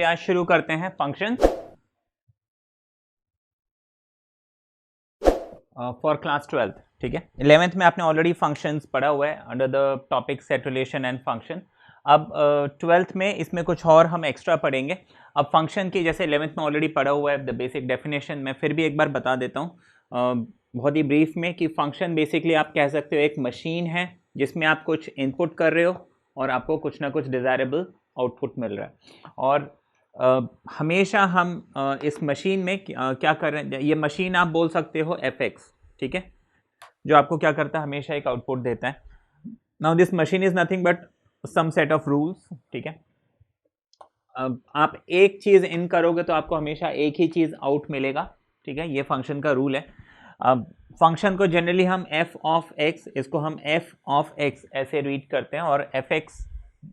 आज शुरू करते हैं फंक्शन फॉर क्लास 12th। ठीक है, 11th में आपने ऑलरेडी फंक्शंस पढ़ा हुआ है under the topic set relation and function. अब 12th में इसमें कुछ और हम एक्स्ट्रा पढ़ेंगे। अब फंक्शन की जैसे 11th में ऑलरेडी पढ़ा हुआ है द बेसिक डेफिनेशन, मैं फिर भी एक बार बता देता हूँ बहुत ही ब्रीफ में कि फंक्शन बेसिकली आप कह सकते हो एक मशीन है जिसमें आप कुछ इनपुट कर रहे हो और आपको कुछ ना कुछ डिज़ायरेबल आउटपुट मिल रहा है। और हमेशा हम इस मशीन में क्या कर रहे हैं, ये मशीन आप बोल सकते हो fx, ठीक है, जो आपको क्या करता है, हमेशा एक आउटपुट देता है। Now this machine is nothing but some set of rules. ठीक है, आप एक चीज़ इन करोगे तो आपको हमेशा एक ही चीज़ आउट मिलेगा। ठीक है, ये फंक्शन का रूल है। अब फंक्शन को जनरली हम f ऑफ x, इसको हम f ऑफ x ऐसे रीड करते हैं और fx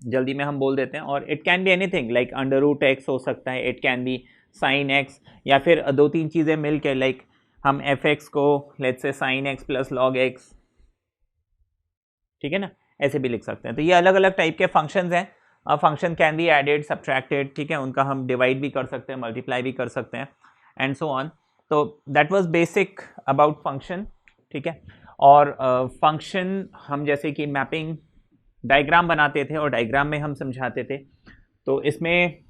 जल्दी में हम बोल देते हैं। और it can be anything like under root x हो सकता है, it can be sine x, या फिर दो तीन चीज़ें मिल के लाइक हम fx को let's say sine x plus log x, ठीक है ना, ऐसे भी लिख सकते हैं। तो ये अलग अलग टाइप के फंक्शंस हैं। Function can be added, subtracted, ठीक है, उनका हम डिवाइड भी कर सकते हैं, मल्टीप्लाई भी कर सकते हैं एंड सो ऑन। तो that was basic about function. ठीक है, और फंक्शन हम जैसे कि मैपिंग डायग्राम बनाते थे और डायग्राम में हम समझाते थे। तो इसमें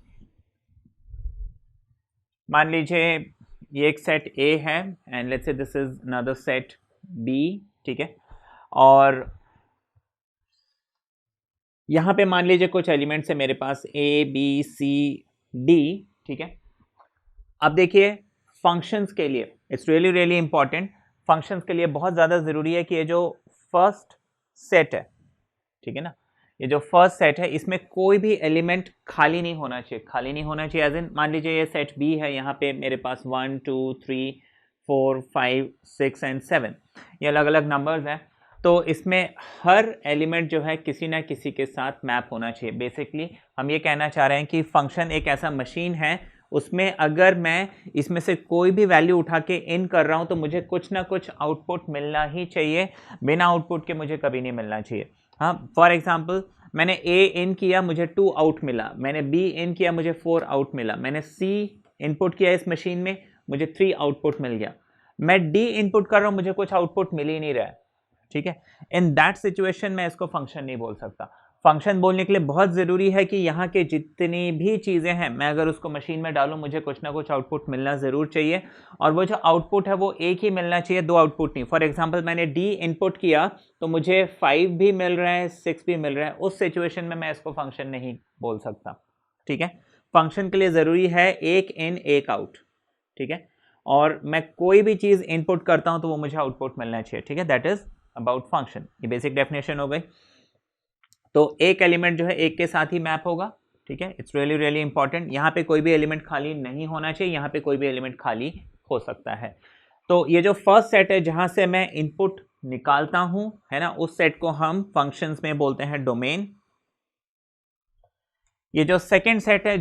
मान लीजिए ये एक सेट A है एंड लेट्स से this is another set B, ठीक है, और यहाँ पे मान लीजिए कुछ एलिमेंट्स है मेरे पास A B C D, ठीक है। अब देखिए फंक्शंस के लिए it's really really important, functions के लिए बहुत ज़्यादा ज़रूरी है कि ये जो फर्स्ट सेट है, ठीक है ना, ये जो फर्स्ट सेट है इसमें कोई भी एलिमेंट खाली नहीं होना चाहिए। खाली नहीं होना चाहिए एज इन मान लीजिए ये सेट B है, यहाँ पे मेरे पास 1 2 3 4 5 6 एंड 7 ये अलग अलग नंबर्स हैं। तो इसमें हर एलिमेंट जो है किसी ना किसी के साथ मैप होना चाहिए। बेसिकली हम ये कहना चाह रहे हैं कि फंक्शन एक ऐसा मशीन है, उसमें अगर मैं इसमें से कोई भी वैल्यू उठा के इन कर रहा हूँ तो मुझे कुछ ना कुछ आउटपुट मिलना ही चाहिए, बिना आउटपुट के मुझे कभी नहीं मिलना चाहिए। हाँ, फॉर एग्जाम्पल मैंने A इन किया, मुझे 2 आउट मिला, मैंने B इन किया, मुझे 4 आउट मिला, मैंने C इनपुट किया इस मशीन में, मुझे 3 आउटपुट मिल गया। मैं D इनपुट कर रहा हूँ, मुझे कुछ आउटपुट मिल ही नहीं रहा है। ठीक है, इन दैट सिचुएशन में इसको फंक्शन नहीं बोल सकता। फंक्शन बोलने के लिए बहुत ज़रूरी है कि यहाँ के जितनी भी चीज़ें हैं मैं अगर उसको मशीन में डालूँ मुझे कुछ ना कुछ आउटपुट मिलना ज़रूर चाहिए, और वो जो आउटपुट है वो एक ही मिलना चाहिए, 2 आउटपुट नहीं। फॉर एग्जांपल मैंने D इनपुट किया तो मुझे 5 भी मिल रहा है, 6 भी मिल रहा है, उस सिचुएशन में मैं इसको फंक्शन नहीं बोल सकता। ठीक है, फंक्शन के लिए ज़रूरी है एक इन एक आउट। ठीक है, और मैं कोई भी चीज़ इनपुट करता हूँ तो वो मुझे आउटपुट मिलना चाहिए। ठीक है, दैट इज अबाउट फंक्शन। ये बेसिक डेफिनेशन हो गई। तो एक एलिमेंट जो है एक के साथ ही मैप होगा। ठीक है, इट्स रियली रियली इंपॉर्टेंट। यहाँ पे कोई भी एलिमेंट खाली नहीं होना चाहिए, यहाँ पे कोई भी एलिमेंट खाली हो सकता है। तो ये जो फर्स्ट सेट है जहाँ से मैं इनपुट निकालता हूँ, है ना, उस सेट को हम फंक्शंस में बोलते हैं डोमेन। ये जो सेकेंड सेट है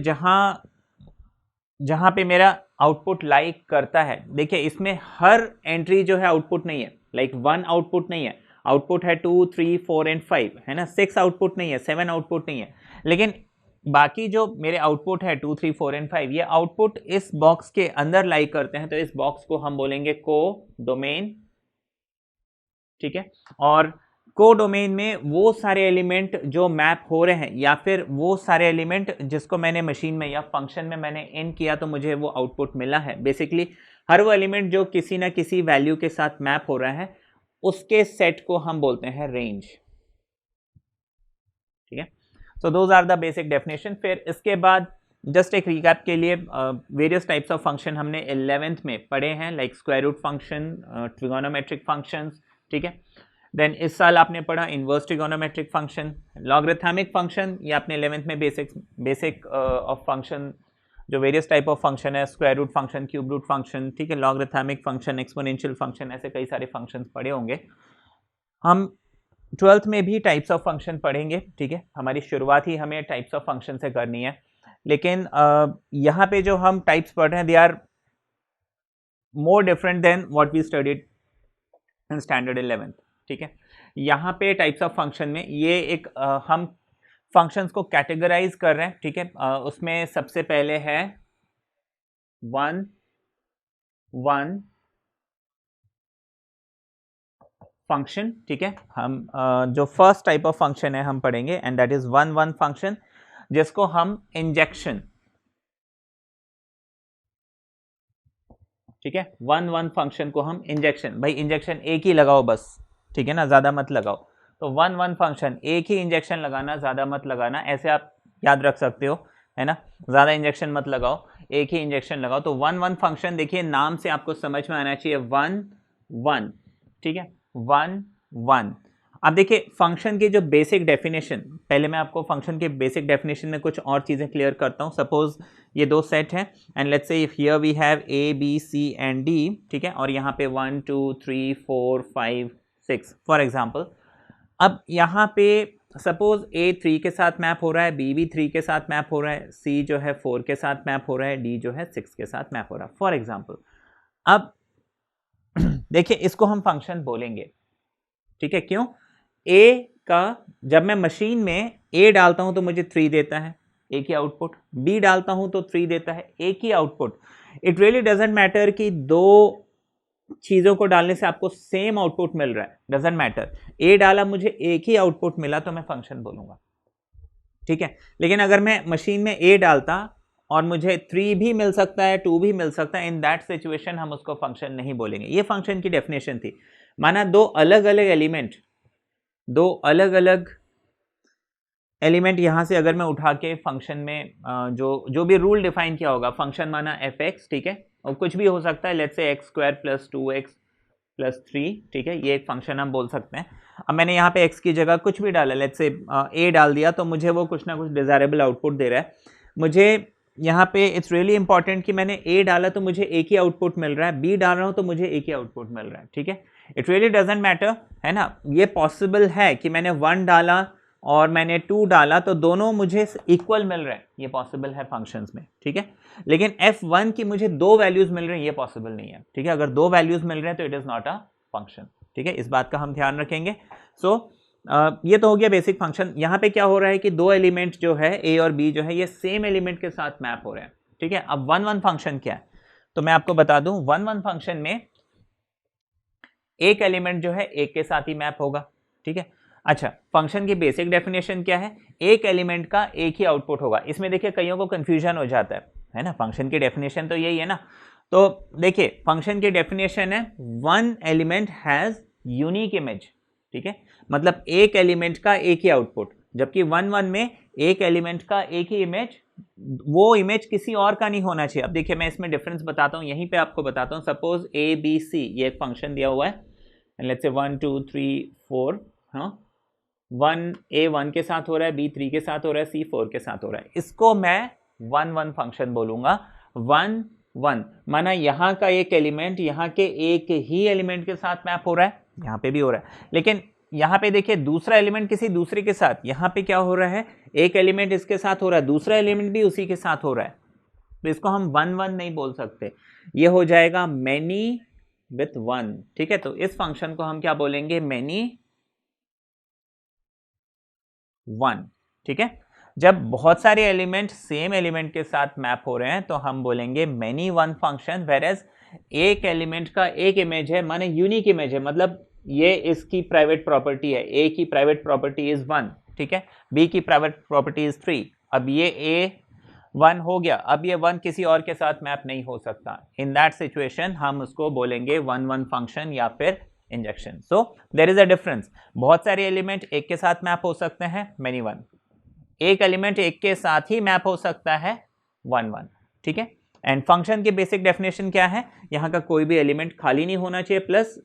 जहाँ पे मेरा आउटपुट लाइक करता है, देखिए इसमें हर एंट्री जो है आउटपुट नहीं है, लाइक 1 आउटपुट नहीं है, आउटपुट है 2 3 4 एंड 5, है ना, 6 आउटपुट नहीं है, 7 आउटपुट नहीं है, लेकिन बाकी जो मेरे आउटपुट है 2 3 4 एंड 5 ये आउटपुट इस बॉक्स के अंदर लाइक करते हैं। तो इस बॉक्स को हम बोलेंगे को डोमेन। ठीक है, और को डोमेन में वो सारे एलिमेंट जो मैप हो रहे हैं या फिर वो सारे एलिमेंट जिसको मैंने मशीन में या फंक्शन में मैंने इन किया तो मुझे वो आउटपुट मिला है। बेसिकली हर वो एलिमेंट जो किसी ना किसी वैल्यू के साथ मैप हो रहा है उसके सेट को हम बोलते हैं रेंज। ठीक है, so those are the basic definition. फिर इसके बाद जस्ट एक रिकैप के लिए वेरियस टाइप्स ऑफ फंक्शन हमने 11th में पढ़े हैं, like square root function, trigonometric functions. ठीक है, देन इस साल आपने पढ़ा inverse trigonometric function, logarithmic function, ये आपने 11th में बेसिक ऑफ फंक्शन जो वेरियस टाइप ऑफ फंक्शन है, square root function, cube root function, ठीक है, लॉगरिथमिक फंक्शन, एक्सपोनेंशियल फंक्शन, ऐसे कई सारे फंक्शंस पढ़े होंगे। हम 12th में भी टाइप्स ऑफ फंक्शन पढ़ेंगे। ठीक है, हमारी शुरुआत ही हमें टाइप्स ऑफ फंक्शन से करनी है, लेकिन यहाँ पे जो हम टाइप्स पढ़ रहे हैं they are more different than what we studied in standard 11th। ठीक है, यहाँ पे टाइप्स ऑफ फंक्शन में ये एक हम फंक्शंस को कैटेगराइज कर रहे हैं, ठीक है। उसमें सबसे पहले है 1 1 फंक्शन, ठीक है। हम जो फर्स्ट टाइप ऑफ फंक्शन है हम पढ़ेंगे एंड दैट इज 1 1 फंक्शन, जिसको हम इंजेक्शन, ठीक है, 1 1 फंक्शन को हम इंजेक्शन, भाई इंजेक्शन एक ही लगाओ बस, ठीक है ना, ज्यादा मत लगाओ। तो 1 1 फंक्शन एक ही इंजेक्शन लगाना, ज्यादा मत लगाना, ऐसे आप याद रख सकते हो, है ना, ज्यादा इंजेक्शन मत लगाओ, एक ही इंजेक्शन लगाओ। तो 1 1 फंक्शन देखिए नाम से आपको समझ में आना चाहिए 1 1, ठीक है, 1 1। अब देखिए फंक्शन की जो बेसिक डेफिनेशन, पहले मैं आपको फंक्शन के बेसिक डेफिनेशन में कुछ और चीजें क्लियर करता हूं। सपोज ये दो सेट हैं and let's say if here we have A B C and D, ठीक है, और यहाँ पे 1 2 3 4 5 6 फॉर एग्जाम्पल। अब यहाँ पे सपोज ए 3 के साथ मैप हो रहा है, बी भी 3 के साथ मैप हो रहा है, सी जो है 4 के साथ मैप हो रहा है, डी जो है 6 के साथ मैप हो रहा है फॉर एग्जाम्पल। अब देखिए इसको हम फंक्शन बोलेंगे, ठीक है, क्यों? ए का जब मैं मशीन में ए डालता हूं तो मुझे 3 देता है, एक ही आउटपुट, बी डालता हूं तो 3 देता है, एक ही output. It really doesn't matter कि दो चीजों को डालने से आपको सेम आउटपुट मिल रहा है, डजंट मैटर। ए डाला मुझे एक ही आउटपुट मिला तो मैं फंक्शन बोलूंगा, ठीक है। लेकिन अगर मैं मशीन में ए डालता और मुझे 3 भी मिल सकता है, 2 भी मिल सकता है, इन दैट सिचुएशन हम उसको फंक्शन नहीं बोलेंगे। ये फंक्शन की डेफिनेशन थी। माना दो अलग अलग एलिमेंट, दो अलग अलग एलिमेंट यहां से अगर मैं उठा के फंक्शन में जो भी रूल डिफाइन किया होगा, फंक्शन माना एफ एक्स, ठीक है, और कुछ भी हो सकता है, let's say x square plus 2x plus 3, ठीक है, ये एक फंक्शन हम बोल सकते हैं। अब मैंने यहाँ पे x की जगह कुछ भी डाला, लेट्स से a डाल दिया, तो मुझे वो कुछ ना कुछ डिजायरेबल आउटपुट दे रहा है। मुझे यहाँ पे इट्स रियली इंपॉर्टेंट कि मैंने a डाला तो मुझे एक ही आउटपुट मिल रहा है, b डाल रहा हूँ तो मुझे एक ही आउटपुट मिल रहा है, ठीक है। इट रियली डजंट मैटर, है ना। ये पॉसिबल है कि मैंने 1 डाला और मैंने 2 डाला तो दोनों मुझे इक्वल मिल रहे हैं, ये पॉसिबल है फंक्शंस में, ठीक है। लेकिन f1 की मुझे 2 वैल्यूज मिल रही हैं, ये पॉसिबल नहीं है, ठीक है। अगर 2 वैल्यूज मिल रहे हैं तो it is not a function, ठीक है, इस बात का हम ध्यान रखेंगे। सो ये तो हो गया बेसिक फंक्शन। यहाँ पे क्या हो रहा है कि दो एलिमेंट जो है a और b जो है ये सेम एलिमेंट के साथ मैप हो रहे हैं, ठीक है। अब 1 1 फंक्शन क्या है तो मैं आपको बता दूं, 1 1 फंक्शन में एक एलिमेंट जो है एक के साथ ही मैप होगा, ठीक है। अच्छा, फंक्शन की बेसिक डेफिनेशन क्या है? एक एलिमेंट का एक ही आउटपुट होगा। इसमें देखिए कईयों को कंफ्यूजन हो जाता है ना। फंक्शन की डेफिनेशन तो यही है ना। तो देखिए फंक्शन की डेफिनेशन है 1 एलिमेंट हैज यूनिक इमेज, ठीक है, मतलब एक एलिमेंट का एक ही आउटपुट, जबकि 1 1 में एक एलिमेंट का एक ही इमेज, वो इमेज किसी और का नहीं होना चाहिए। अब देखिए मैं इसमें डिफरेंस बताता हूं, यहीं पे आपको बताता हूं। सपोज ए बी सी ये एक फंक्शन दिया हुआ है, लेट्स से 1 2 3 4, हाँ, 1 ए 1 के साथ हो रहा है, बी 3 के साथ हो रहा है, सी 4 के साथ हो रहा है। इसको मैं 1 1 फंक्शन बोलूंगा। 1 1 माना यहाँ का एक एलिमेंट यहाँ के एक ही एलिमेंट के साथ मैप हो रहा है, यहाँ पे भी हो रहा है, लेकिन यहाँ पे देखिए दूसरा एलिमेंट किसी दूसरे के साथ, यहाँ पे क्या हो रहा है, एक एलिमेंट इसके साथ हो रहा है, दूसरा एलिमेंट भी उसी के साथ हो रहा है, तो इसको हम 1 1 नहीं बोल सकते, ये हो जाएगा मैनी विथ 1, ठीक है। तो इस फंक्शन को हम क्या बोलेंगे? मैनी 1, ठीक है। जब बहुत सारे एलिमेंट सेम एलिमेंट के साथ मैप हो रहे हैं तो हम बोलेंगे मैनी 1 फंक्शन। वेयरएज एक एलिमेंट का एक इमेज है, माने यूनिक इमेज है, मतलब ये इसकी प्राइवेट प्रॉपर्टी है। ए की प्राइवेट प्रॉपर्टी इज 1, ठीक है, बी की प्राइवेट प्रॉपर्टी इज 3। अब ये A1 हो गया, अब ये 1 किसी और के साथ मैप नहीं हो सकता। इन दैट सिचुएशन हम उसको बोलेंगे 1 1 फंक्शन या फिर injection. So there is a difference. बहुत सारे एलिमेंट एक के साथ मैप हो सकते हैं, मैनी 1। एक एलिमेंट एक के साथ ही मैप हो सकता है, 1 1, ठीक है। एंड फंक्शन की बेसिक डेफिनेशन क्या है? यहाँ का कोई भी एलिमेंट खाली नहीं होना चाहिए, प्लस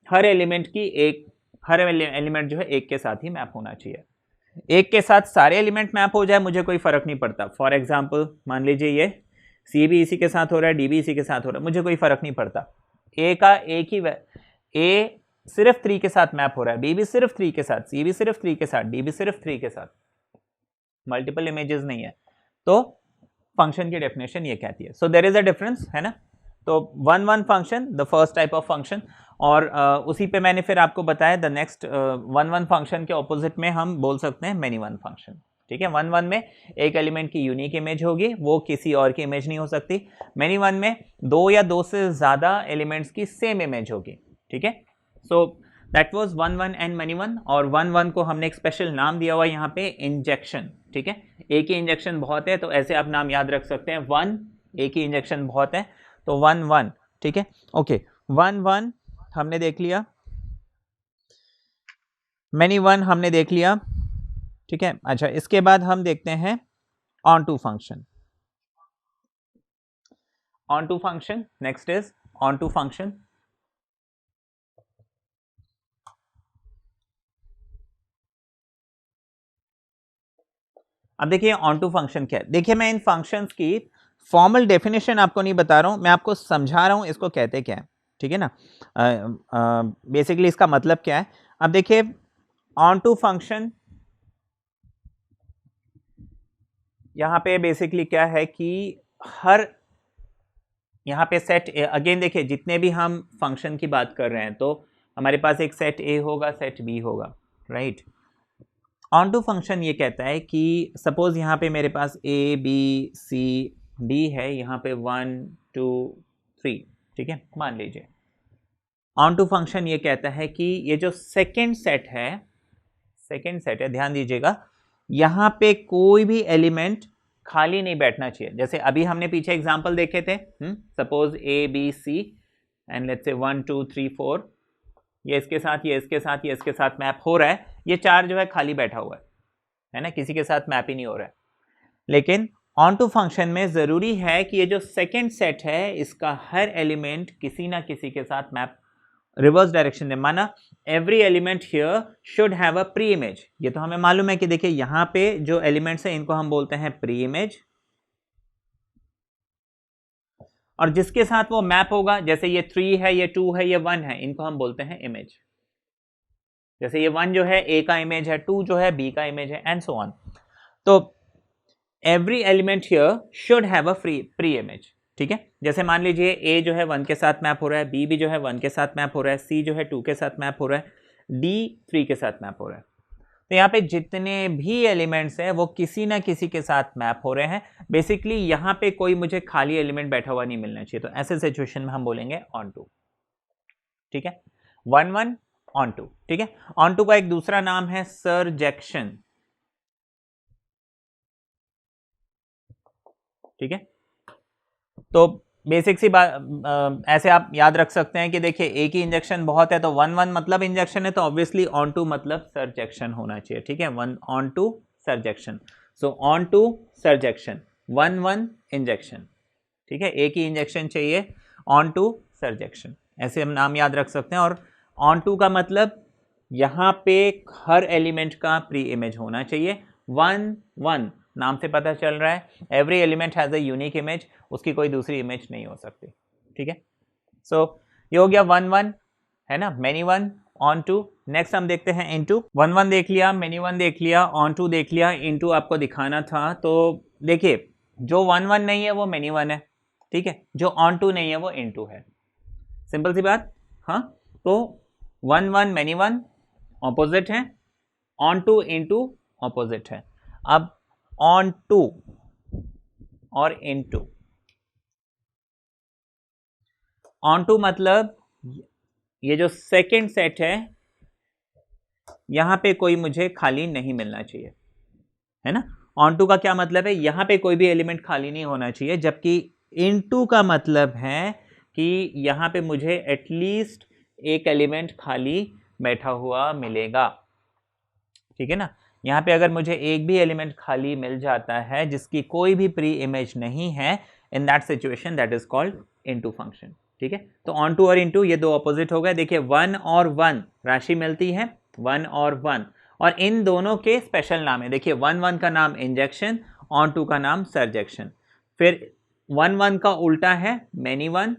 हर एलिमेंट जो है एक के साथ ही मैप होना चाहिए। एक के साथ सारे एलिमेंट मैप हो जाए मुझे कोई फर्क नहीं पड़ता। फॉर एग्जाम्पल मान लीजिए ये सी भी इसी के साथ हो रहा है, डी भी इसी के साथ हो रहा है, मुझे कोई फर्क नहीं पड़ता। ए का एक ही ए सिर्फ 3 के साथ मैप हो रहा है, बी भी सिर्फ 3 के साथ, सी भी सिर्फ 3 के साथ, डी भी सिर्फ 3 के साथ, मल्टीपल इमेजेस नहीं है। तो फंक्शन की डेफिनेशन ये कहती है। So there is a difference, है ना। तो 1 1 function the first type of function, और उसी पे मैंने फिर आपको बताया द नेक्स्ट 1 1 फंक्शन के ऑपोजिट में हम बोल सकते हैं मैनी 1 फंक्शन, ठीक है। 1 1 में एक एलिमेंट की यूनिक इमेज होगी, वो किसी और की इमेज नहीं हो सकती। मैनी 1 में 2 या 2 से ज़्यादा एलिमेंट्स की सेम इमेज होगी, ठीक है। So that was 1 1 and many 1। और 1 1 को हमने एक स्पेशल नाम दिया हुआ है यहाँ पे, इंजेक्शन, ठीक है। एक ही इंजेक्शन बहुत है, तो ऐसे आप नाम याद रख सकते हैं, 1 एक ही इंजेक्शन बहुत है, तो 1 1, ठीक है। ओके, 1 1 हमने देख लिया, मैनी 1 हमने देख लिया, ठीक है। अच्छा, इसके बाद हम देखते हैं onto function. Onto function next is onto function. अब देखिए ऑन टू फंक्शन क्या है। देखिए मैं इन फंक्शंस की फॉर्मल डेफिनेशन आपको नहीं बता रहा हूं, मैं आपको समझा रहा हूं इसको कहते क्या है, ठीक है ना। बेसिकली इसका मतलब क्या है। अब देखिए ऑन टू फंक्शन यहां पे बेसिकली क्या है कि हर यहाँ पे सेट ए, अगेन देखिए जितने भी हम फंक्शन की बात कर रहे हैं तो हमारे पास एक सेट ए होगा, सेट बी होगा, राइट। ऑन टू फंक्शन ये कहता है कि सपोज यहाँ पे मेरे पास ए बी सी डी है, यहाँ पे 1 2 3, ठीक है, मान लीजिए। ऑन टू फंक्शन ये कहता है कि ये जो सेकेंड सेट है, ध्यान दीजिएगा, यहाँ पे कोई भी एलिमेंट खाली नहीं बैठना चाहिए। जैसे अभी हमने पीछे एग्जांपल देखे थे, suppose A B C and let's say 1 2 3 4, ये इसके साथ, ये इसके साथ, ये इसके साथ मैप हो रहा है, ये 4 जो है खाली बैठा हुआ है ना, किसी के साथ मैप ही नहीं हो रहा है। लेकिन ऑन टू फंक्शन में जरूरी है कि ये जो सेकेंड सेट है इसका हर एलिमेंट किसी ना किसी के साथ मैप रिवर्स डायरेक्शन में, माना every element here should have a pre image. ये तो हमें मालूम है कि देखिए यहां पे जो एलिमेंट्स हैं इनको हम बोलते हैं प्री इमेज, और जिसके साथ वो मैप होगा, जैसे ये 3 है, ये 2 है, ये 1 है, इनको हम बोलते हैं इमेज। जैसे ये 1 जो है ए का इमेज है, 2 जो है बी का इमेज है, एंड सो ऑन। तो every element here should have a pre image, ठीक है। जैसे मान लीजिए ए जो है 1 के साथ मैप हो रहा है, बी भी जो है 1 के साथ मैप हो रहा है, सी जो है 2 के साथ मैप हो रहा है, डी 3 के साथ मैप हो रहा है। तो यहाँ पे जितने भी एलिमेंट्स हैं वो किसी ना किसी के साथ मैप हो रहे हैं। बेसिकली यहाँ पे कोई मुझे खाली एलिमेंट बैठा हुआ नहीं मिलना चाहिए, तो ऐसे सिचुएशन में हम बोलेंगे ऑन टू, ठीक है। 1 1 ऑन टू, ठीक है। ऑन टू का एक दूसरा नाम है सरजेक्शन, ठीक है। तो बेसिक सी बात ऐसे आप याद रख सकते हैं कि देखिए एक ही इंजेक्शन बहुत है, तो 1 1 मतलब इंजेक्शन है, तो ऑब्वियसली ऑन टू मतलब सरजेक्शन होना चाहिए, ठीक है। 1 onto surjection, so onto surjection, 1 1 injection, ठीक है, एक ही इंजेक्शन चाहिए, ऑन टू सरजेक्शन, ऐसे हम नाम याद रख सकते हैं। और ऑन टू का मतलब यहाँ पे हर एलिमेंट का प्री इमेज होना चाहिए। 1 1 नाम से पता चल रहा है every element has a unique image, उसकी कोई दूसरी इमेज नहीं हो सकती, ठीक है। सो ये हो गया 1 1, है ना, मैनी 1 ऑन टू। नेक्स्ट हम देखते हैं इनटू। 1 1 देख लिया, मैनी 1 देख लिया, ऑन टू देख लिया, इनटू आपको दिखाना था। तो देखिए जो 1 1 नहीं है वो मैनी 1 है, ठीक है, जो ऑन टू नहीं है वो इनटू है, सिंपल सी बात। हाँ, तो 1 1 मैनी 1 ऑपोजिट है, ऑन टू इनटू ऑपोजिट है। अब ऑन टू और इनटू, ऑन टू मतलब ये जो सेकेंड सेट है यहां पे कोई मुझे खाली नहीं मिलना चाहिए, है ना। ऑन टू का क्या मतलब है, यहां पे कोई भी एलिमेंट खाली नहीं होना चाहिए, जबकि इनटू का मतलब है कि यहां पे मुझे एटलीस्ट एक एलिमेंट खाली बैठा हुआ मिलेगा, ठीक है ना। यहाँ पे अगर मुझे एक भी एलिमेंट खाली मिल जाता है जिसकी कोई भी प्री इमेज नहीं है, in that situation that is called into function, ठीक है। तो ऑन टू और इनटू ये दो ऑपोजिट हो गए। देखिए 1 और 1 राशि मिलती है, 1 और 1, और इन दोनों के स्पेशल नाम है। देखिए 1 1 का नाम इंजेक्शन, ऑन टू का नाम सरजेक्शन। फिर 1 1 का उल्टा है मैनी 1,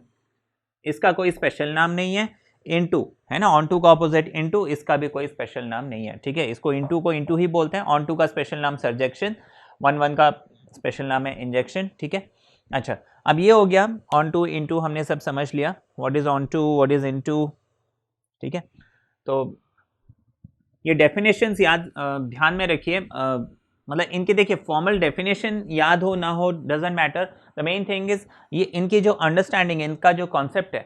इसका कोई स्पेशल नाम नहीं है, इनटू है ना, ऑन टू का ऑपोजिट इनटू, इसका भी कोई स्पेशल नाम नहीं है, ठीक है। इसको इनटू को इनटू ही बोलते हैं, ऑन टू का स्पेशल नाम सरजेक्शन, 1 1 का स्पेशल नाम है इंजेक्शन, ठीक है। अच्छा, अब ये हो गया ऑन टू इनटू, हमने सब समझ लिया what is onto what is into, ठीक है। तो ये डेफिनेशंस याद ध्यान में रखिए, मतलब इनकी देखिए फॉर्मल डेफिनेशन याद हो ना हो doesn't matter, the main thing is ये इनकी जो अंडरस्टैंडिंग, इनका जो कॉन्सेप्ट है,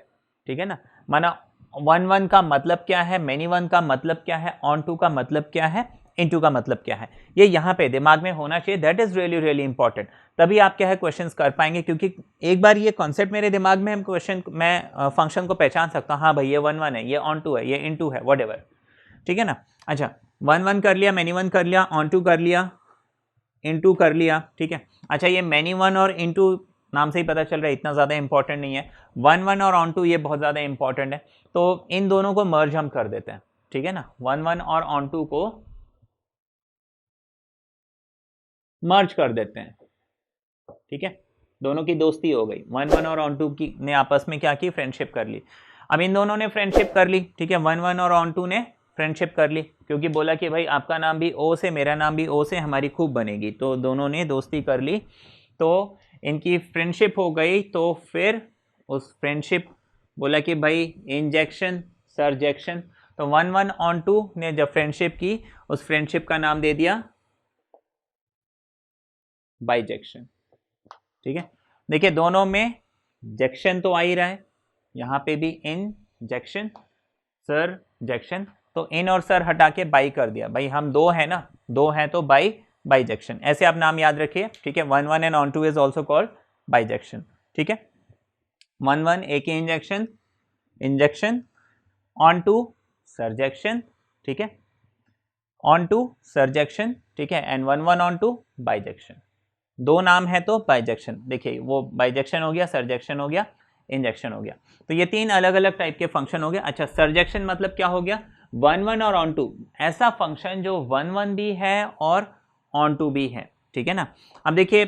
ठीक है ना, माना 1-1 का मतलब क्या है, many one का मतलब क्या है, on to का मतलब क्या है, into का मतलब क्या है, ये यहाँ पे दिमाग में होना चाहिए। That is really really important, तभी आप क्या है क्वेश्चंस कर पाएंगे, क्योंकि एक बार ये कॉन्सेप्ट मेरे दिमाग में, हम क्वेश्चन मैं फंक्शन को पहचान सकता हूँ, हाँ भाई ये 1-1 है, ये on to है, ये into है, whatever, ठीक है ना। अच्छा 1-1 कर लिया, many one कर लिया, on to कर लिया, इनटू कर लिया, ठीक है। अच्छा ये मैनी वन और इनटू नाम से ही पता चल रहा है इतना ज़्यादा इंपॉर्टेंट नहीं है, 1-1 और ऑन टू ये बहुत ज़्यादा इंपॉर्टेंट है, तो इन दोनों को मर्ज हम कर देते हैं, ठीक है ना। 1-1 और ऑन टू को मर्ज कर देते हैं, ठीक है, दोनों की दोस्ती हो गई। 1-1 और ऑन टू की ने आपस में क्या की, फ्रेंडशिप कर ली। अब इन दोनों ने फ्रेंडशिप कर ली, ठीक है, 1-1 और ऑन टू ने फ्रेंडशिप कर ली, क्योंकि बोला कि भाई आपका नाम भी ओ से, मेरा नाम भी ओ से, हमारी खूब बनेगी, तो दोनों ने दोस्ती कर ली, तो इनकी फ्रेंडशिप हो गई। तो फिर उस फ्रेंडशिप बोला कि भाई इंजेक्शन सरजेक्शन, तो 1-1 ऑन टू ने जब फ्रेंडशिप की, उस फ्रेंडशिप का नाम दे दिया बाइजेक्शन, ठीक है। देखिए दोनों में जेक्शन तो आ ही रहा है, यहाँ पे भी इंजेक्शन सर जेक्शन, तो इन और सर हटा के बाई कर दिया, भाई हम दो हैं ना, दो हैं तो बाई बाइजेक्शन, ऐसे आप नाम याद रखिए, ठीक है। 1-1 and on two is also called bijection, ठीक है। 1-1 एक ही इंजेक्शन, इंजेक्शन, ऑन टू सरजेक्शन, ठीक है, ऑन टू सरजेक्शन, ठीक है, एंड 1-1 ऑन टू बाइजेक्शन, दो नाम है तो बाइजेक्शन, देखिए वो बाइजेक्शन हो गया, सरजेक्शन हो गया, इंजेक्शन हो गया, तो ये तीन अलग अलग टाइप के फंक्शन हो गए। अच्छा सरजेक्शन मतलब क्या हो गया, 1-1 और ऑन टू, ऐसा फंक्शन जो 1-1 भी है और ऑन टू भी है, ठीक है ना। अब देखिए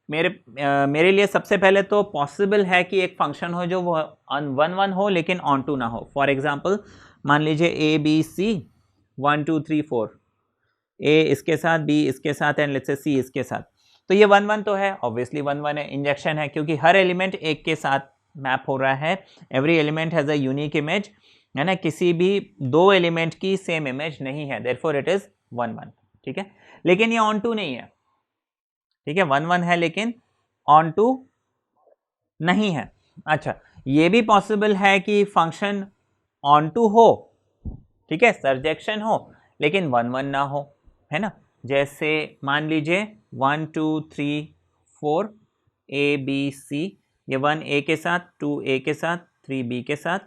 मेरे लिए सबसे पहले तो पॉसिबल है कि एक फंक्शन हो जो वो 1-1 हो लेकिन ऑन टू ना हो। फॉर एग्जाम्पल मान लीजिए ए बी सी 1 2 3 4, ए इसके साथ, बी इसके साथ एंड लेट्स से सी इसके साथ, तो ये 1-1 तो है, ऑब्वियसली 1-1 है, इंजेक्शन है, क्योंकि हर एलिमेंट एक के साथ मैप हो रहा है, every element has a unique image, है ना, किसी भी दो एलिमेंट की सेम इमेज नहीं है, देयरफॉर इट इज 1-1, ठीक है। लेकिन ये ऑन टू नहीं है, ठीक है, 1-1 है लेकिन ऑन टू नहीं है। अच्छा ये भी पॉसिबल है कि फंक्शन ऑन टू हो, ठीक है, सरजेक्शन हो, लेकिन 1-1 ना हो, है ना। जैसे मान लीजिए 1 2 3 4 ए बी सी, ये 1 ए के साथ, 2 ए के साथ, 3 बी के साथ,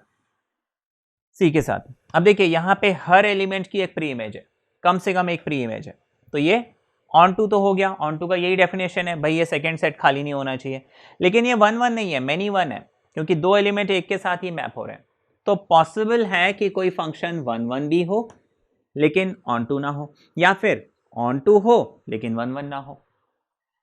सी के साथ। अब देखिए यहाँ पे हर एलिमेंट की एक प्री इमेज है, कम से कम एक प्री इमेज है, तो ये ऑन टू तो हो गया, ऑन टू का यही डेफिनेशन है भाई, ये सेकंड सेट खाली नहीं होना चाहिए। लेकिन ये 1-1 नहीं है, मैनी वन है, क्योंकि दो एलिमेंट एक के साथ ही मैप हो रहे हैं, तो पॉसिबल है कि कोई फंक्शन 1-1 भी हो लेकिन ऑन टू ना हो, या फिर ऑन टू हो लेकिन 1-1 ना हो।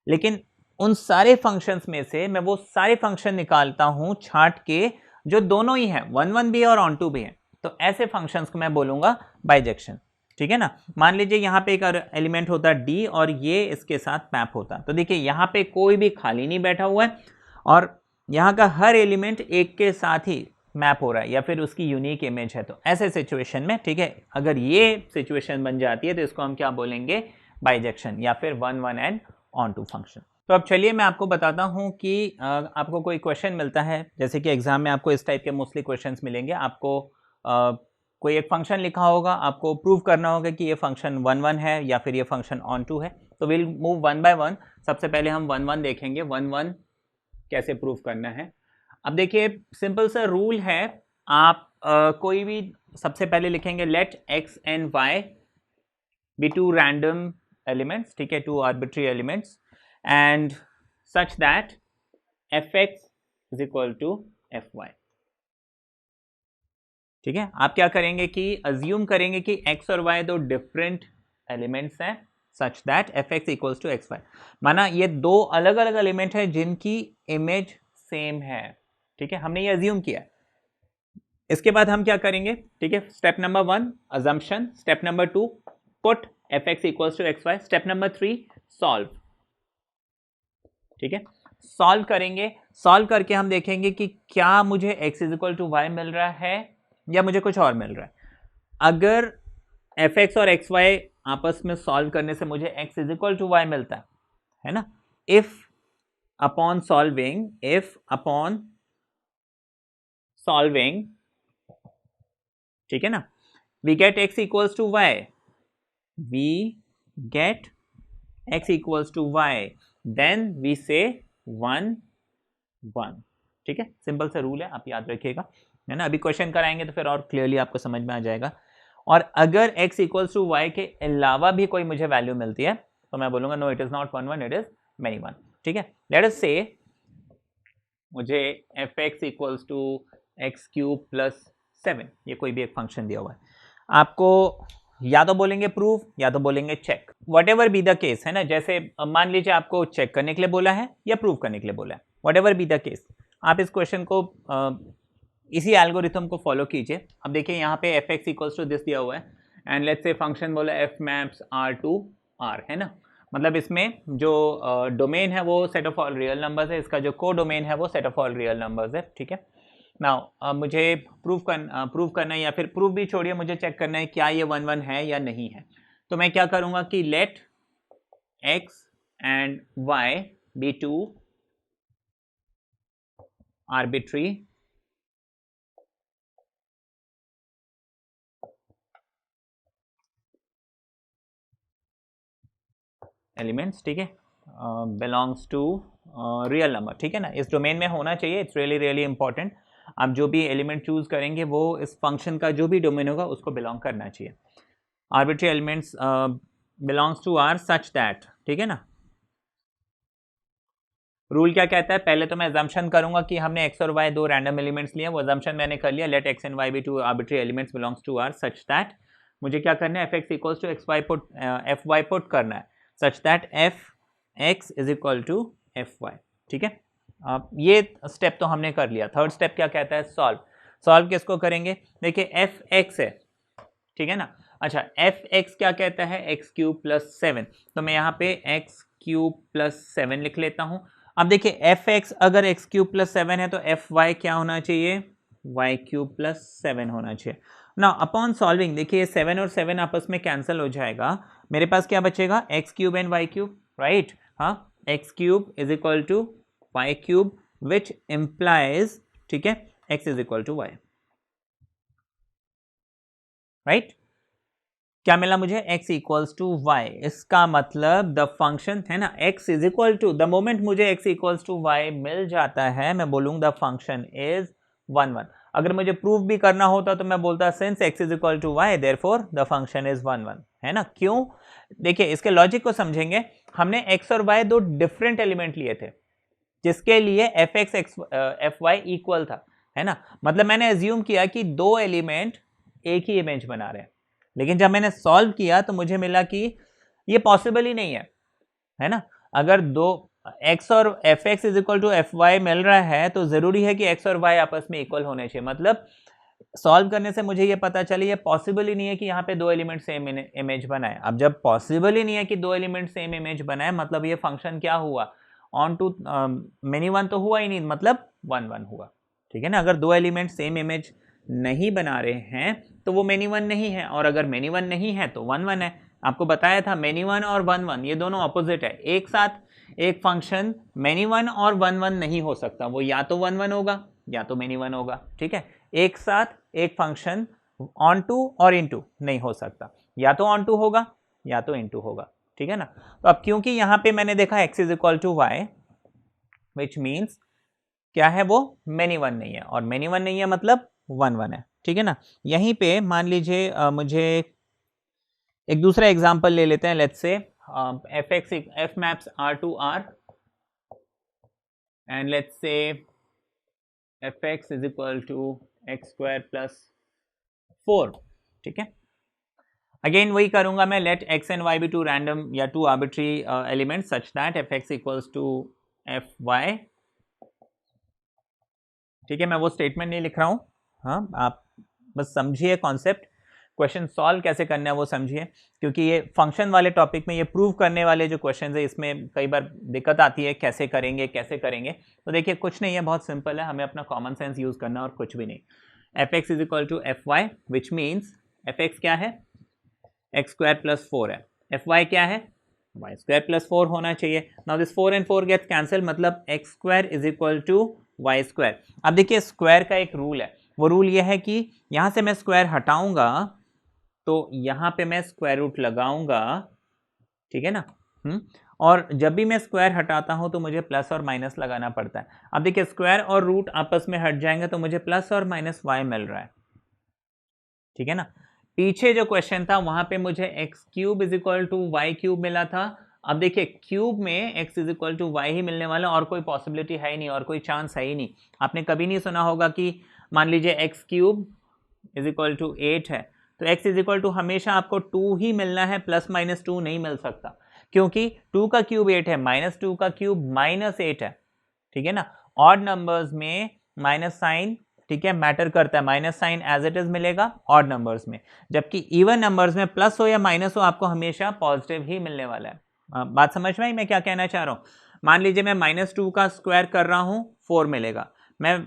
लेकिन उन सारे फंक्शंस में से मैं वो सारे फंक्शन निकालता हूं छांट के जो दोनों ही हैं, 1-1 भी है और ऑन टू भी है, तो ऐसे फंक्शंस को मैं बोलूंगा बाइजेक्शन, ठीक है ना। मान लीजिए यहाँ पे एक एलिमेंट होता है डी और ये इसके साथ मैप होता, तो देखिए यहाँ पे कोई भी खाली नहीं बैठा हुआ है और यहाँ का हर एलिमेंट एक के साथ ही मैप हो रहा है या फिर उसकी यूनिक इमेज है, तो ऐसे सिचुएशन में, ठीक है, अगर ये सिचुएशन बन जाती है तो इसको हम क्या बोलेंगे, बाइजेक्शन या फिर 1-1 एंड ऑन टू फंक्शन। तो अब चलिए मैं आपको बताता हूँ कि आपको कोई क्वेश्चन मिलता है, जैसे कि एग्जाम में आपको इस टाइप के मोस्टली क्वेश्चंस मिलेंगे, आपको कोई एक फंक्शन लिखा होगा, आपको प्रूव करना होगा कि ये फंक्शन 1-1 है या फिर ये फंक्शन ऑन टू है। तो will move one by one. सबसे पहले हम 1-1 देखेंगे, 1-1 कैसे प्रूव करना है। अब देखिए सिंपल सा रूल है, आप कोई भी सबसे पहले लिखेंगे let x and Y be two random elements, ठीक है, two arbitrary elements and such that F x is equal to F Y, ठीक है। आप क्या करेंगे कि अज्यूम करेंगे कि x और y दो डिफरेंट एलिमेंट्स हैं, such that F x equals to x y, माना ये दो अलग अलग एलिमेंट है जिनकी इमेज सेम है, ठीक है, हमने ये अज्यूम किया। इसके बाद हम क्या करेंगे, ठीक है, step number 1 assumption, step number 2 put f x equals to x y, step number 3 solve, ठीक है। सॉल्व करेंगे, सॉल्व करके हम देखेंगे कि क्या मुझे x is equal to y मिल रहा है या मुझे कुछ और मिल रहा है। अगर एफ एक्स और एक्स वाई आपस में सॉल्व करने से मुझे x is equal to y मिलता है ना। इफ अपॉन सॉल्विंग, ठीक है ना, we get x equals to y, then we say 1 1, ठीक है। सिंपल सा रूल है, आप याद रखिएगा, है ना। अभी क्वेश्चन कराएंगे तो फिर और क्लियरली आपको समझ में आ जाएगा। और अगर x इक्वल्स टू वाई के अलावा भी कोई मुझे वैल्यू मिलती है तो मैं बोलूंगा no, it is not 1 1, it is many 1, ठीक है। लेट अस से मुझे f x equals to x cube plus 7, ये कोई भी एक फंक्शन दिया हुआ है, आपको या तो बोलेंगे प्रूफ या तो बोलेंगे check, whatever be the case, है ना। जैसे मान लीजिए आपको चेक करने के लिए बोला है या प्रूव करने के लिए बोला है, what ever be the case, आप इस क्वेश्चन को इसी एल्गोरिथम को फॉलो कीजिए। अब देखिए यहाँ पे f x equals to this दिया हुआ है एंड लेट्स से फंक्शन बोला f maps R to R, है ना। मतलब इसमें जो डोमेन है वो set of all real numbers है, इसका जो को डोमेन है वो set of all real numbers है, ठीक है। नाउ मुझे प्रूव करना है, या फिर प्रूफ भी छोड़िए, मुझे चेक करना है क्या ये 1 1 है या नहीं है। तो मैं क्या करूँगा कि let x and Y be two arbitrary elements, ठीक है, बिलोंग्स टू रियल नंबर, ठीक है ना। इस डोमेन में होना चाहिए, इट्स रियली रियली इंपॉर्टेंट। आप जो भी एलिमेंट चूज करेंगे वो इस फंक्शन का जो भी डोमेन होगा उसको बिलोंग करना चाहिए। Arbitrary elements belongs to R such that, ठीक है ना। रूल क्या कहता है, पहले तो मैं अजम्पशन करूंगा कि हमने एक्स और वाई दो रैंडम एलिमेंट्स लिए, वो अजम्पशन मैंने कर लिया। Let x and Y be two arbitrary elements belongs to R such that, मुझे क्या करना है, f x equals to x y put f y put करना है such that F x is equal to F Y, ठीक है। ये step तो हमने कर लिया। थर्ड स्टेप क्या कहता है, सॉल्व किसको करेंगे, देखिए एफ एक्स है, ठीक है ना। अच्छा, एफ एक्स क्या कहता है, एक्स क्यूब प्लस 7, तो मैं यहाँ पे एक्स क्यूब प्लस 7 लिख लेता हूँ। अब देखिए एफ एक्स अगर एक्स क्यूब प्लस 7 है तो एफ वाई क्या होना चाहिए, वाई क्यूब प्लस 7 होना चाहिए ना। अपॉन सॉल्विंग देखिए 7 और 7 आपस में कैंसिल हो जाएगा, मेरे पास क्या बचेगा, x cube and y cube, right. हाँ, x cube is equal to Y cube which implies, ठीक है, x is equal to y, right. क्या मिला मुझे, x इक्वल्स टू वाई, इसका मतलब द फंक्शन है ना, x is equal to, the moment मुझे x इक्वल्स टू वाई मिल जाता है मैं बोलूंगा द फंक्शन इज 1 1। अगर मुझे प्रूफ भी करना होता तो मैं बोलता since x is equal to y therefore the function is 1 1, है ना। क्यों, देखिए इसके लॉजिक को समझेंगे। हमने x और y दो डिफरेंट एलिमेंट लिए थे जिसके लिए f x F y equal था, है ना। मतलब मैंने एज्यूम किया कि दो एलिमेंट एक ही इमेज बना रहे हैं, लेकिन जब मैंने सॉल्व किया तो मुझे मिला कि ये पॉसिबल ही नहीं है ना। अगर दो x और f x is equal to F y मिल रहा है तो जरूरी है कि x और y आपस में इक्वल होने चाहिए। मतलब सॉल्व करने से मुझे ये पता चली ये पॉसिबल ही नहीं है कि यहाँ पे दो एलिमेंट सेम इमेज बनाए। अब जब पॉसिबल ही नहीं है कि दो एलिमेंट सेम इमेज बनाए, मतलब ये फंक्शन क्या हुआ, ऑन टू मेनी वन तो हुआ ही नहीं, मतलब 1 1 हुआ, ठीक है ना। अगर दो एलिमेंट सेम इमेज नहीं बना रहे हैं तो वो मेनी वन नहीं है, और अगर मेनी वन नहीं है तो 1 1 है। आपको बताया था मेनी वन और 1 1 ये दोनों ऑपोजिट है, एक साथ एक फंक्शन मेनी वन और 1 1 नहीं हो सकता, वो या तो 1 1 होगा या तो मेनी वन होगा, ठीक है। एक साथ एक फंक्शन ऑन टू और इन टू नहीं हो सकता, या तो ऑन टू होगा या तो इन टू होगा, ठीक है ना। तो अब क्योंकि यहां पे मैंने देखा x is equal to Y which means क्या है, वो मेनी वन नहीं है, और मेनी वन नहीं है मतलब 1 1 है, ठीक है ना। यहीं पे मान लीजिए मुझे एक दूसरा एग्जांपल ले लेते हैं। Let's say f x f maps R to R and let's say f x is equal to x square plus 4, ठीक है। अगेन वही करूंगा मैं, let x and Y be two random या two arbitrary element such that F x equals to F Y, ठीक है। मैं वो स्टेटमेंट नहीं लिख रहा हूं, हाँ, आप बस समझिए कॉन्सेप्ट, क्वेश्चन सॉल्व कैसे करना है वो समझिए, क्योंकि ये फंक्शन वाले टॉपिक में ये प्रूव करने वाले जो क्वेश्चन है इसमें कई बार दिक्कत आती है, कैसे करेंगे कैसे करेंगे। तो देखिए कुछ नहीं है, बहुत सिंपल है, हमें अपना कॉमन सेंस यूज करना और कुछ भी नहीं। F x is equal to F Y which means F X क्या है, एक्स स्क्वायर प्लस 4 है, एफ वाई क्या है, वाई स्क्वायर प्लस 4 होना चाहिए। Now this 4 and 4 gets cancel, मतलब x square is equal to y square. अब देखिए स्क्वायर का एक रूल है, वो रूल ये है कि यहां से मैं स्क्वायर हटाऊंगा तो यहां पे मैं स्क्वायर रूट लगाऊंगा, ठीक है ना। और जब भी मैं स्क्वायर हटाता हूं तो मुझे प्लस और माइनस लगाना पड़ता है। अब देखिए स्क्वायर और रूट आपस में हट जाएंगे तो मुझे प्लस और माइनस वाई मिल रहा है, ठीक है ना। पीछे जो क्वेश्चन था वहां पे मुझे X cube is equal to Y cube मिला था। अब देखिए क्यूब में X is equal to Y ही मिलने वाला, और कोई पॉसिबिलिटी है ही नहीं, और कोई चांस है ही नहीं। आपने कभी नहीं सुना होगा कि मान लीजिए X cube is equal to 8 है तो एक्स इज इक्वल टू हमेशा आपको 2 ही मिलना है, प्लस माइनस 2 नहीं मिल सकता, क्योंकि 2 का क्यूब 8 है, माइनस 2 का क्यूब माइनस 8 है, ठीक है ना। ऑड नंबर्स में माइनस साइन, ठीक है, मैटर करता है, minus sign as it is मिलेगा ऑड नंबर्स में, जबकि इवन नंबर्स में प्लस हो या माइनस हो आपको हमेशा पॉजिटिव ही मिलने वाला है। बात समझ में आई मैं क्या कहना चाह रहा हूं। मान लीजिए मैं माइनस 2 का स्क्वायर कर रहा हूं 4 मिलेगा, मैं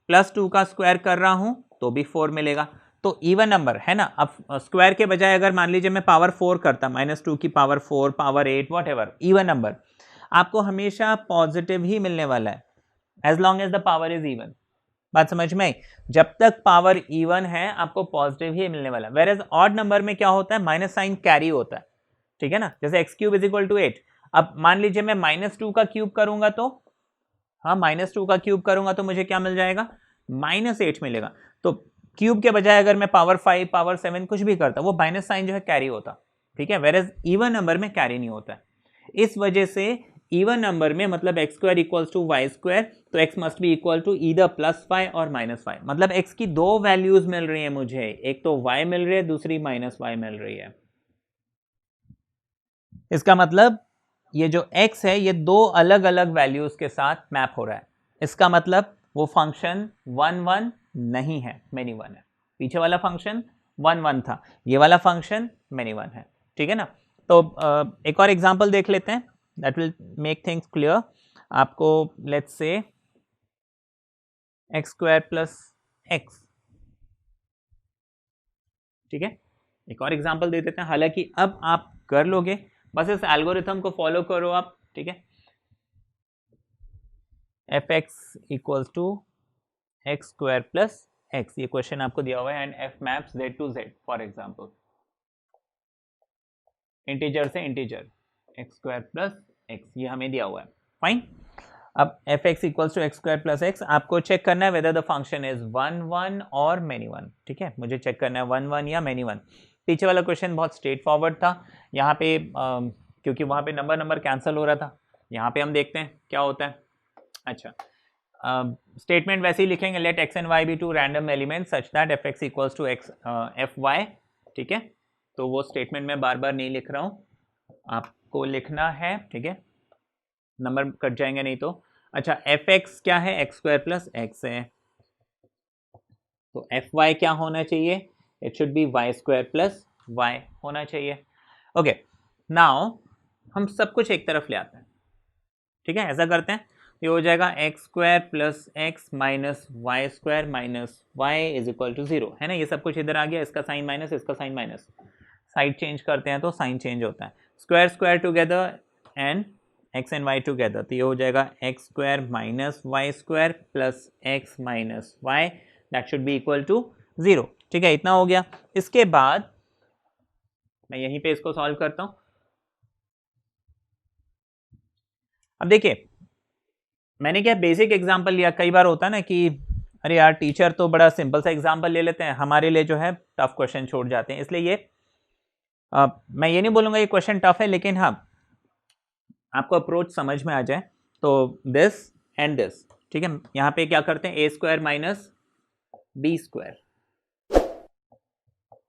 प्लस 2 का स्क्वायर कर रहा हूं तो भी 4 मिलेगा, तो इवन नंबर है ना। अब स्क्वायर के बजाय अगर मान लीजिए मैं पावर 4 करता, माइनस 2 की power 4, power 8, whatever, even number आपको हमेशा पॉजिटिव ही मिलने वाला है as long as the power is even. बात समझ में आई, जब तक पावर इवन है आपको पॉजिटिव ही मिलने वाला है। वेयर एज ऑड नंबर में क्या होता है, माइनस साइन कैरी होता है, ठीक है ना। जैसे X cube is equal to 8, अब मान लीजिए मैं माइनस 2 का क्यूब करूंगा तो, हाँ माइनस 2 का क्यूब करूंगा तो मुझे क्या मिल जाएगा, माइनस 8 मिलेगा। तो क्यूब के बजाय अगर मैं पावर 5, पावर 7 कुछ भी करता, वो माइनस साइन जो है कैरी होता, ठीक है। वेयर एज इवन नंबर में कैरी नहीं होता है। इस वजह से इवन नंबर में मतलब x square equals to y square, तो x must be equal to either plus y और माइनस वाई। मतलब एक्स की दो वैल्यूज मिल रही है मुझे, एक तो वाई मिल रही है, दूसरी माइनस वाई मिल रही है। इसका मतलब ये जो x है ये दो अलग अलग वैल्यूज के साथ मैप हो रहा है। इसका मतलब वो फंक्शन 1 1 नहीं है, मेनी वन है। पीछे वाला फंक्शन 1 1 था, ये वाला फंक्शन मेनी वन है, ठीक है ना। तो एक और एग्जांपल देख लेते हैं, that will make things clear आपको। Let's say x square plus x, ठीक है। एक और एग्जांपल दे देते हैं, हालांकि अब आप कर लोगे, बस इस एल्गोरिथम को फॉलो करो आप, ठीक है। F x equals to x square plus x, ये क्वेश्चन आपको दिया हुआ है, and f maps Z to Z, for example integer से integer x square plus x, ये हमें दिया हुआ है, फाइन। अब f x equals to x square plus x, आपको चेक करना है वेदर द फंक्शन इज 1 1 और मेनी वन, ठीक है। मुझे चेक करना है 1 1 या मेनी वन। पीछे वाला क्वेश्चन बहुत स्ट्रेट फॉरवर्ड था, यहाँ पे क्योंकि वहाँ पे नंबर नंबर कैंसिल हो रहा था, यहाँ पे हम देखते हैं क्या होता है। अच्छा, स्टेटमेंट वैसे ही लिखेंगे, let x and Y be two random element such that F x equals to X F Y, ठीक है। तो वो स्टेटमेंट मैं बार बार नहीं लिख रहा हूँ, आपको लिखना है, ठीक है, नंबर कट जाएंगे नहीं तो। अच्छा, एफ एक्स क्या है, एक्स स्क्वायर प्लस एक्स है, तो एफ वाई क्या होना चाहिए, it should be Y square plus Y होना चाहिए। ओके, नाउ हम सब कुछ एक तरफ ले आते हैं, ठीक है। ऐसा करते हैं, ये हो जाएगा X square plus X minus Y square minus Y is equal to 0, है ना। ये सब कुछ इधर आ गया, इसका साइन माइनस, इसका साइन माइनस, साइड चेंज करते हैं तो साइन चेंज होता है। Square square together and X and Y together, तो ये हो जाएगा X square minus Y square plus X minus Y, that should be equal to 0, ठीक है। इतना हो गया। इसके बाद मैं यहीं पे इसको सॉल्व करता हूं। अब देखिए मैंने क्या बेसिक एग्जांपल लिया, कई बार होता है ना कि अरे यार टीचर तो बड़ा सिंपल सा एग्जांपल ले लेते हैं, हमारे लिए जो है टफ क्वेश्चन छोड़ जाते हैं, इसलिए ये मैं ये नहीं बोलूंगा ये क्वेश्चन टफ है, लेकिन हाँ आपको अप्रोच समझ में आ जाए तो दिस एंड दिस, ठीक है। यहाँ पे क्या करते हैं, ए स्क्वायर माइनस बी स्क्वायर,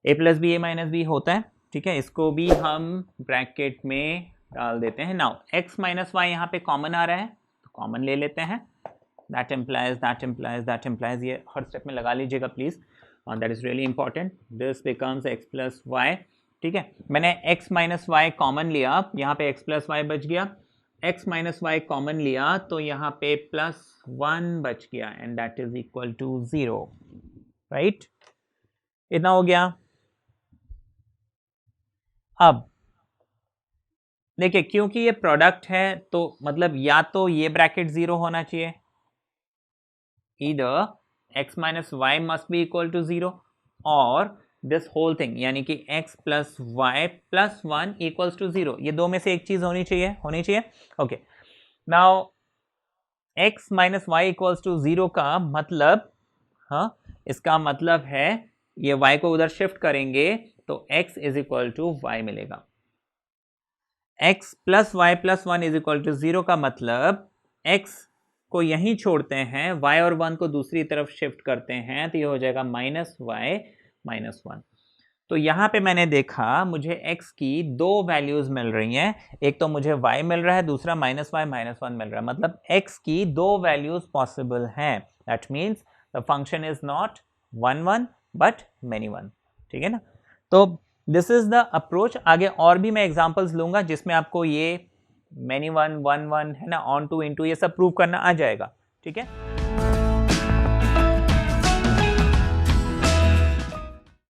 ए प्लस बी ए माइनस बी होता है, ठीक है। इसको भी हम ब्रैकेट में डाल देते हैं। नाउ एक्स माइनस वाई यहाँ पे कॉमन आ रहा है तो कॉमन ले लेते हैं, that implies that implies that implies, ये हर स्टेप में लगा लीजिएगा please, that is really important. This becomes X plus Y, ठीक है। मैंने x माइनस वाई कॉमन लिया, यहाँ पे x प्लस वाई बच गया, x माइनस वाई कॉमन लिया तो यहाँ पे प्लस 1 बच गया, and that is equal to 0, right. इतना हो गया। अब देखिए क्योंकि ये प्रोडक्ट है तो मतलब या तो ये ब्रैकेट 0 होना चाहिए, either x minus y must be equal to 0 और this whole thing यानी कि x plus y plus 1 equals to 0, ये दो में से एक चीज होनी चाहिए okay. Now x minus y equals to 0 का मतलब, हाँ इसका मतलब है ये y को उधर शिफ्ट करेंगे तो x is equal to y मिलेगा। x plus y plus 1 is equal to 0 का मतलब x को यहीं छोड़ते हैं, y और 1 को दूसरी तरफ शिफ्ट करते हैं तो ये हो जाएगा माइनस वाई माइनस 1। तो यहाँ पे मैंने देखा मुझे x की दो वैल्यूज मिल रही हैं, एक तो मुझे y मिल रहा है, दूसरा माइनस वाई माइनस 1 मिल रहा है, मतलब x की दो वैल्यूज पॉसिबल हैं। That means the function is not 1 1 but many 1, ठीक है ना। तो दिस इज द अप्रोच। आगे और भी मैं एग्जांपल्स लूंगा जिसमें आपको ये मेनी 1 1 1 है ना, ऑन टू इनटू ये सब प्रूव करना आ जाएगा, ठीक है।